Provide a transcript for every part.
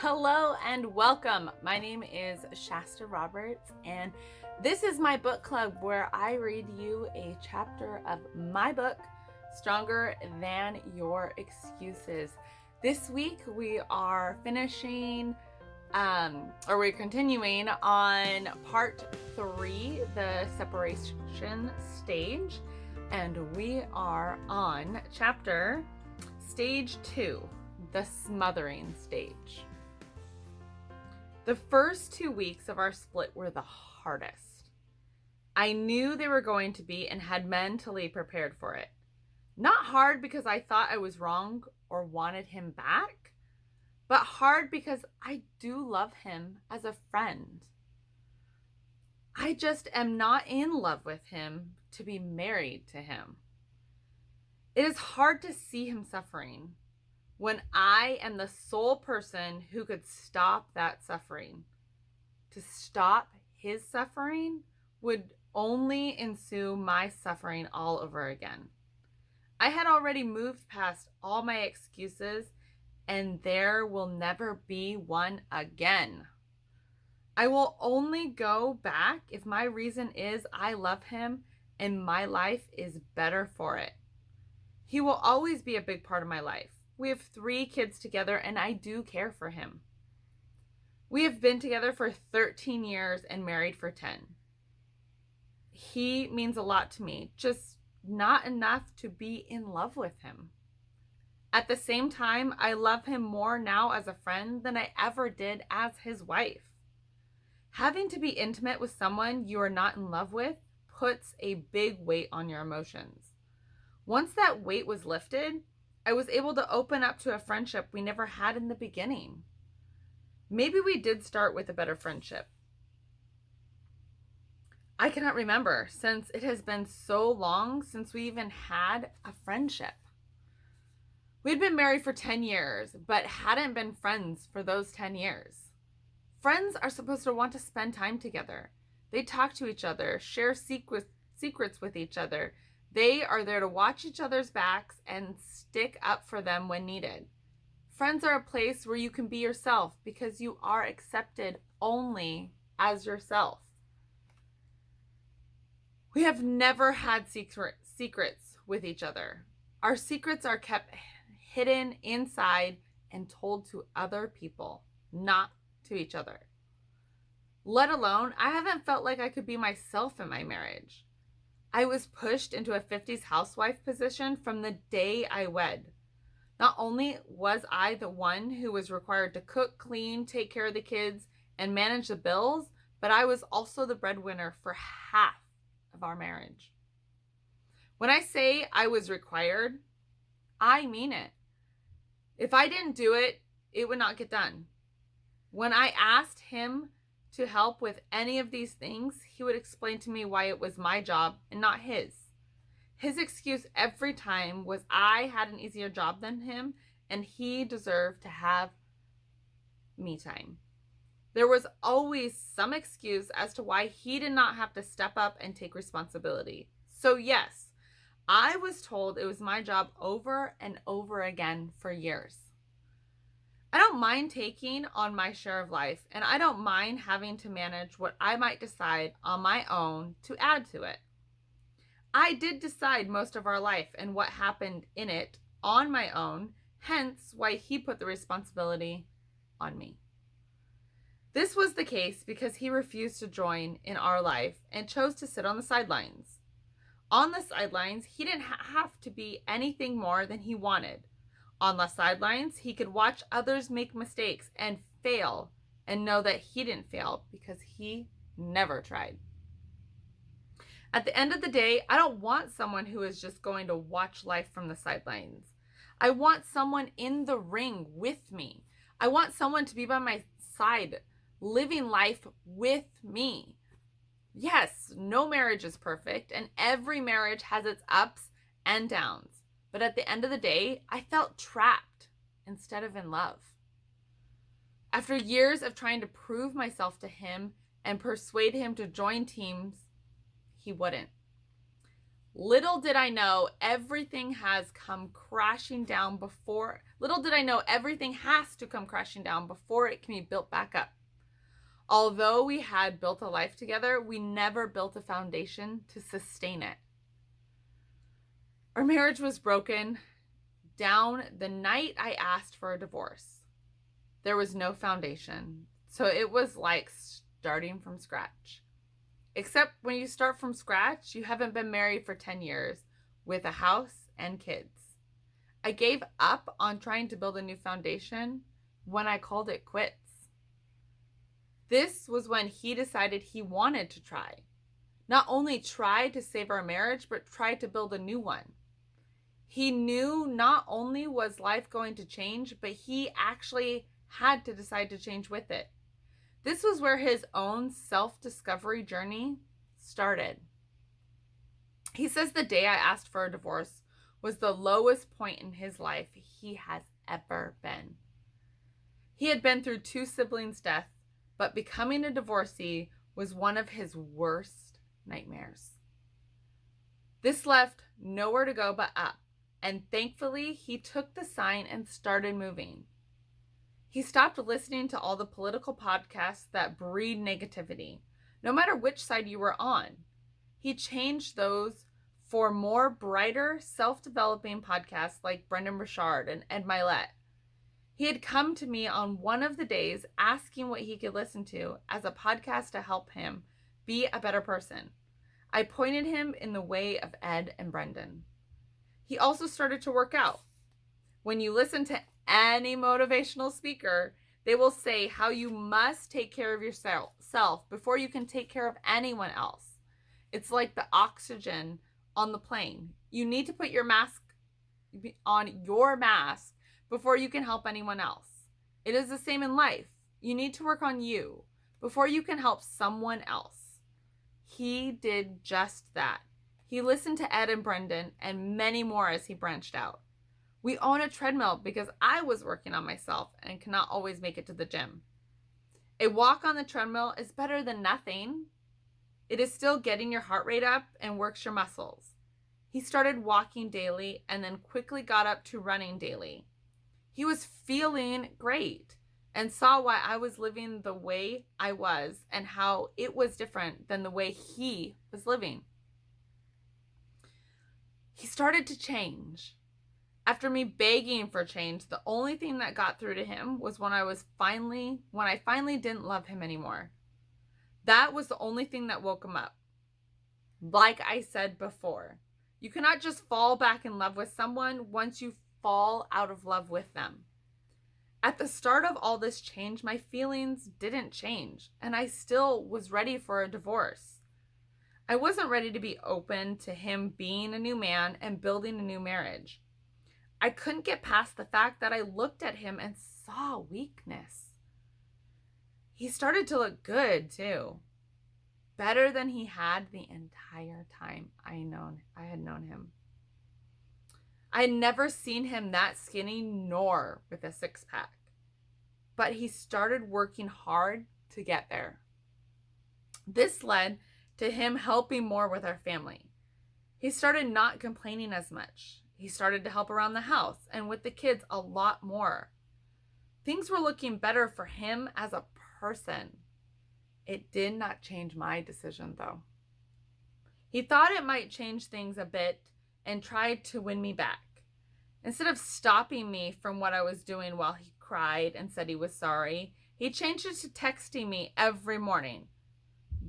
Hello and welcome. My name is Shasta Roberts, and this is my book club where I read you a chapter of my book, Stronger Than Your Excuses. This week we are we're continuing on part 3, the separation stage, and we are on stage 2, the smothering stage. The first 2 weeks of our split were the hardest. I knew they were going to be and had mentally prepared for it. Not hard because I thought I was wrong or wanted him back, but hard because I do love him as a friend. I just am not in love with him to be married to him. It is hard to see him suffering when I am the sole person who could stop that suffering. To stop his suffering would only ensue my suffering all over again. I had already moved past all my excuses, and there will never be one again. I will only go back if my reason is I love him and my life is better for it. He will always be a big part of my life. We have 3 kids together, and I do care for him. We have been together for 13 years and married for 10. He means a lot to me, just not enough to be in love with him. At the same time, I love him more now as a friend than I ever did as his wife. Having to be intimate with someone you are not in love with puts a big weight on your emotions. Once that weight was lifted, I was able to open up to a friendship we never had in the beginning. Maybe we did start with a better friendship. I cannot remember, since it has been so long since we even had a friendship. We'd been married for 10 years, but hadn't been friends for those 10 years. Friends are supposed to want to spend time together. They talk to each other, share secrets with each other. They are there to watch each other's backs and stick up for them when needed. Friends are a place where you can be yourself because you are accepted only as yourself. We have never had secrets with each other. Our secrets are kept hidden inside and told to other people, not to each other. Let alone, I haven't felt like I could be myself in my marriage. I was pushed into a 50s housewife position from the day I wed. Not only was I the one who was required to cook, clean, take care of the kids, and manage the bills, but I was also the breadwinner for half of our marriage. When I say I was required, I mean it. If I didn't do it, it would not get done. When I asked him to help with any of these things, he would explain to me why it was my job and not his. His excuse every time was I had an easier job than him and he deserved to have me time. There was always some excuse as to why he did not have to step up and take responsibility. So yes, I was told it was my job over and over again for years. I don't mind taking on my share of life, and I don't mind having to manage what I might decide on my own to add to it. I did decide most of our life and what happened in it on my own, hence why he put the responsibility on me. This was the case because he refused to join in our life and chose to sit on the sidelines. On the sidelines, he didn't have to be anything more than he wanted. On the sidelines, he could watch others make mistakes and fail and know that he didn't fail because he never tried. At the end of the day, I don't want someone who is just going to watch life from the sidelines. I want someone in the ring with me. I want someone to be by my side, living life with me. Yes, no marriage is perfect, and every marriage has its ups and downs. But at the end of the day, I felt trapped instead of in love. After years of trying to prove myself to him and persuade him to join teams, he wouldn't. Little did I know, everything has come crashing down Little did I know everything has to come crashing down before it can be built back up. Although we had built a life together, we never built a foundation to sustain it. Our marriage was broken down the night I asked for a divorce. There was no foundation, so it was like starting from scratch. Except when you start from scratch, you haven't been married for 10 years with a house and kids. I gave up on trying to build a new foundation when I called it quits. This was when he decided he wanted to try. Not only try to save our marriage, but try to build a new one. He knew not only was life going to change, but he actually had to decide to change with it. This was where his own self-discovery journey started. He says the day I asked for a divorce was the lowest point in his life he has ever been. He had been through 2 siblings' death, but becoming a divorcee was one of his worst nightmares. This left nowhere to go but up, and thankfully he took the sign and started moving. He stopped listening to all the political podcasts that breed negativity, no matter which side you were on. He changed those for more brighter, self-developing podcasts like Brendan Burchard and Ed Milet. He had come to me on one of the days asking what he could listen to as a podcast to help him be a better person. I pointed him in the way of Ed and Brendan. He also started to work out. When you listen to any motivational speaker, they will say how you must take care of yourself before you can take care of anyone else. It's like the oxygen on the plane. You need to put your mask on your mask before you can help anyone else. It is the same in life. You need to work on you before you can help someone else. He did just that. He listened to Ed and Brendan and many more as he branched out. We own a treadmill because I was working on myself and cannot always make it to the gym. A walk on the treadmill is better than nothing. It is still getting your heart rate up and works your muscles. He started walking daily and then quickly got up to running daily. He was feeling great and saw why I was living the way I was and how it was different than the way he was living. He started to change. After me begging for change, the only thing that got through to him was when I finally didn't love him anymore. That was the only thing that woke him up. Like I said before, you cannot just fall back in love with someone once you fall out of love with them. At the start of all this change, my feelings didn't change, and I still was ready for a divorce. I wasn't ready to be open to him being a new man and building a new marriage. I couldn't get past the fact that I looked at him and saw weakness. He started to look good too. Better than he had the entire time I had known him. I had never seen him that skinny nor with a 6-pack. But he started working hard to get there. This led to him helping more with our family. He started not complaining as much. He started to help around the house and with the kids a lot more. Things were looking better for him as a person. It did not change my decision, though. He thought it might change things a bit and tried to win me back. Instead of stopping me from what I was doing while he cried and said he was sorry, he changed it to texting me every morning.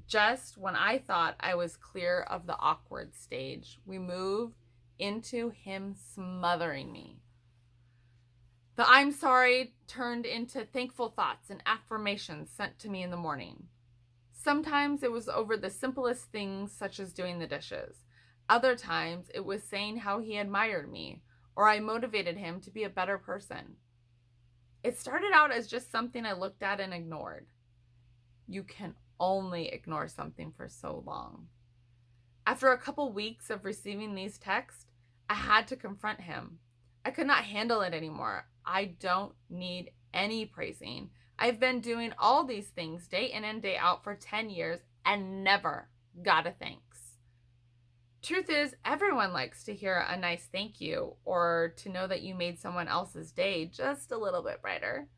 Just when I thought I was clear of the awkward stage, we moved into him smothering me. The I'm sorry turned into thankful thoughts and affirmations sent to me in the morning. Sometimes it was over the simplest things, such as doing the dishes. Other times it was saying how he admired me, or I motivated him to be a better person. It started out as just something I looked at and ignored. You can only ignore something for so long. After a couple weeks of receiving these texts, I had to confront him. I could not handle it anymore. I don't need any praising. I've been doing all these things day in and day out for 10 years and never got a thanks. Truth is, everyone likes to hear a nice thank you or to know that you made someone else's day just a little bit brighter.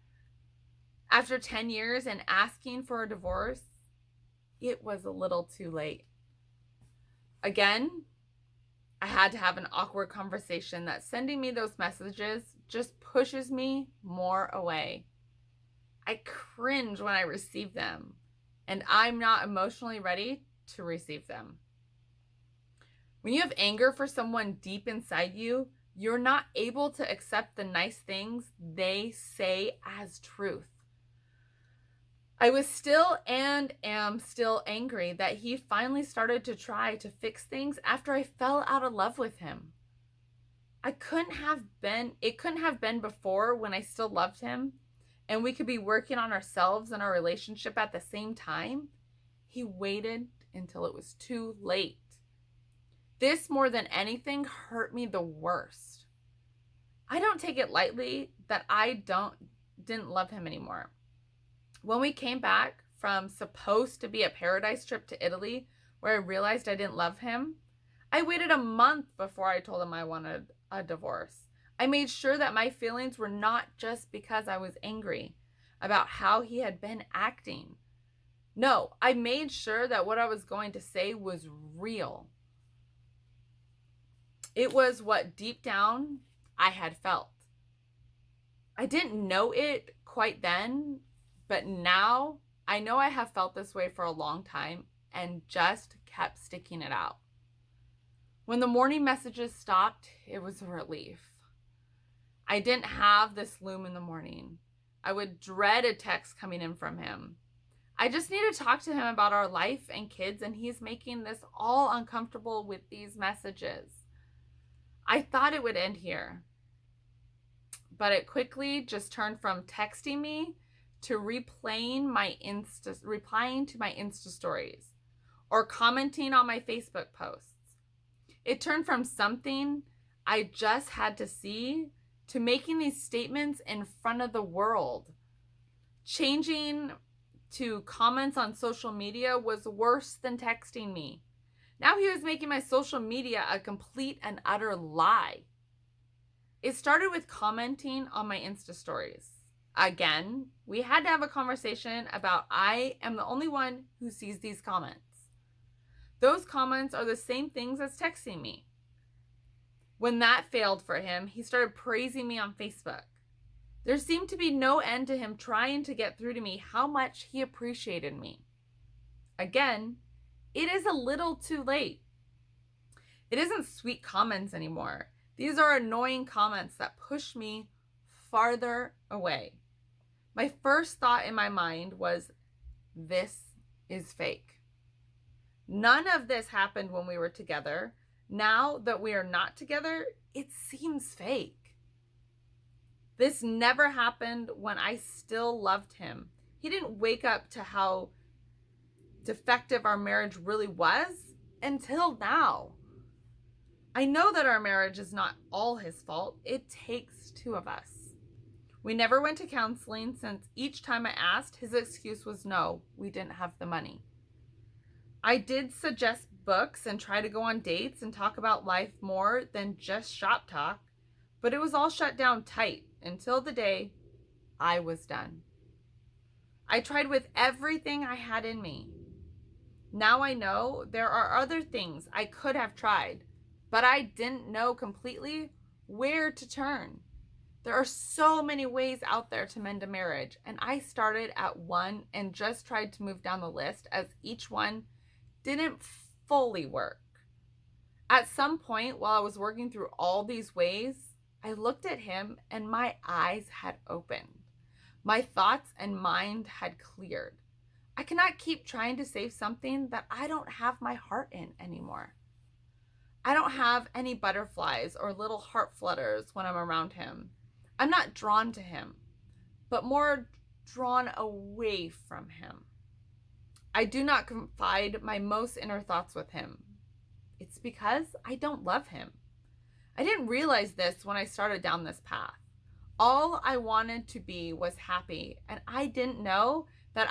After 10 years and asking for a divorce, it was a little too late. Again, I had to have an awkward conversation that sending me those messages just pushes me more away. I cringe when I receive them, and I'm not emotionally ready to receive them. When you have anger for someone deep inside you, you're not able to accept the nice things they say as truth. I was still and am still angry that he finally started to try to fix things after I fell out of love with him. It couldn't have been before when I still loved him and we could be working on ourselves and our relationship at the same time. He waited until it was too late. This, more than anything, hurt me the worst. I don't take it lightly that I didn't love him anymore. When we came back from supposed to be a paradise trip to Italy, where I realized I didn't love him, I waited a month before I told him I wanted a divorce. I made sure that my feelings were not just because I was angry about how he had been acting. No, I made sure that what I was going to say was real. It was what deep down I had felt. I didn't know it quite then, but now I know I have felt this way for a long time and just kept sticking it out. When the morning messages stopped, it was a relief. I didn't have this loom in the morning. I would dread a text coming in from him. I just need to talk to him about our life and kids, and he's making this all uncomfortable with these messages. I thought it would end here, but it quickly just turned from texting me to replying to my Insta stories or commenting on my Facebook posts. It turned from something I just had to see to making these statements in front of the world. Changing to comments on social media was worse than texting me. Now he was making my social media a complete and utter lie. It started with commenting on my Insta stories. Again, we had to have a conversation about I am the only one who sees these comments. Those comments are the same things as texting me. When that failed for him, he started praising me on Facebook. There seemed to be no end to him trying to get through to me how much he appreciated me. Again, it is a little too late. It isn't sweet comments anymore. These are annoying comments that push me farther away. My first thought in my mind was, this is fake. None of this happened when we were together. Now that we are not together, it seems fake. This never happened when I still loved him. He didn't wake up to how defective our marriage really was until now. I know that our marriage is not all his fault. It takes two of us. We never went to counseling since each time I asked, his excuse was no, we didn't have the money. I did suggest books and try to go on dates and talk about life more than just shop talk, but it was all shut down tight until the day I was done. I tried with everything I had in me. Now I know there are other things I could have tried, but I didn't know completely where to turn. There are so many ways out there to mend a marriage, and I started at one and just tried to move down the list as each one didn't fully work. At some point while I was working through all these ways, I looked at him and my eyes had opened. My thoughts and mind had cleared. I cannot keep trying to save something that I don't have my heart in anymore. I don't have any butterflies or little heart flutters when I'm around him. I'm not drawn to him, but more drawn away from him. I do not confide my most inner thoughts with him. It's because I don't love him. I didn't realize this when I started down this path. All I wanted to be was happy, and I didn't know that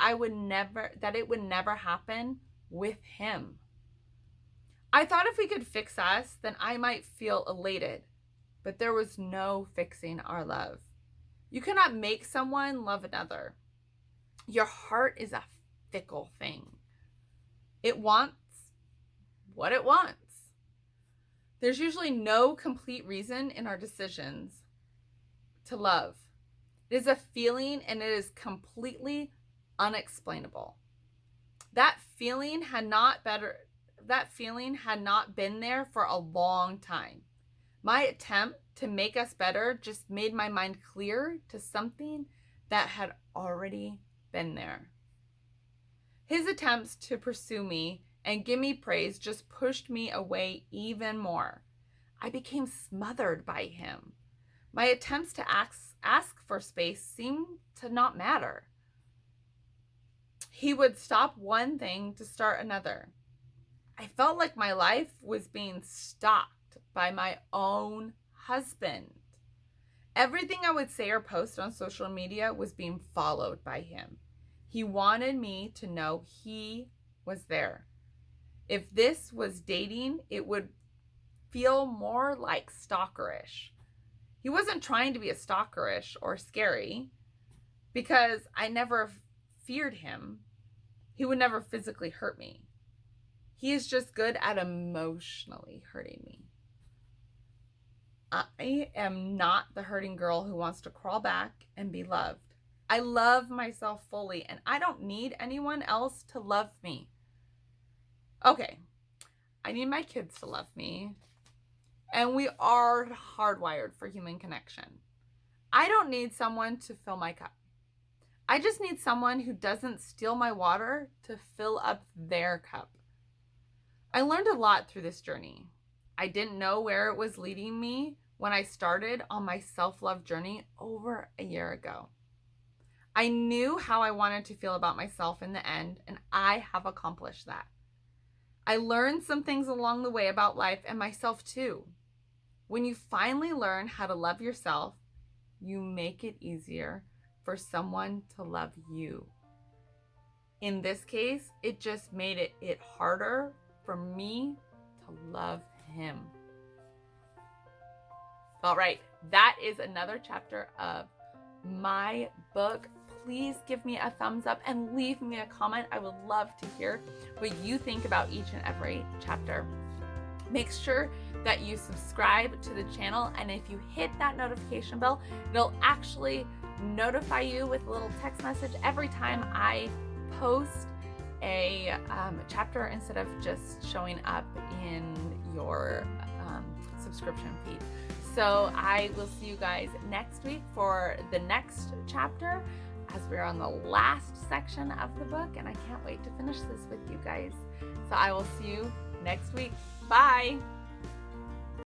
it would never happen with him. I thought if we could fix us, then I might feel elated, but there was no fixing our love. You cannot make someone love another. Your heart is a fickle thing. It wants what it wants. There's usually no complete reason in our decisions to love. It is a feeling and it is completely unexplainable. That feeling had not been there for a long time. My attempt to make us better just made my mind clear to something that had already been there. His attempts to pursue me and give me praise just pushed me away even more. I became smothered by him. My attempts to ask for space seemed to not matter. He would stop one thing to start another. I felt like my life was being stopped by my own husband. Everything I would say or post on social media was being followed by him. He wanted me to know he was there. If this was dating, it would feel more like stalkerish. He wasn't trying to be a stalkerish or scary because I never feared him. He would never physically hurt me. He is just good at emotionally hurting me. I am not the hurting girl who wants to crawl back and be loved. I love myself fully, and I don't need anyone else to love me. Okay, I need my kids to love me, and we are hardwired for human connection. I don't need someone to fill my cup. I just need someone who doesn't steal my water to fill up their cup. I learned a lot through this journey. I didn't know where it was leading me when I started on my self-love journey over a year ago. I knew how I wanted to feel about myself in the end, and I have accomplished that. I learned some things along the way about life and myself too. When you finally learn how to love yourself, you make it easier for someone to love you. In this case, it just made it harder for me to love him. All right, that is another chapter of my book. Please give me a thumbs up and leave me a comment. I would love to hear what you think about each and every chapter. Make sure that you subscribe to the channel, and if you hit that notification bell, it'll actually notify you with a little text message every time I post a chapter instead of just showing up in your subscription feed. So I will see you guys next week for the next chapter, as we're on the last section of the book, and I can't wait to finish this with you guys. So I will see you next week. Bye.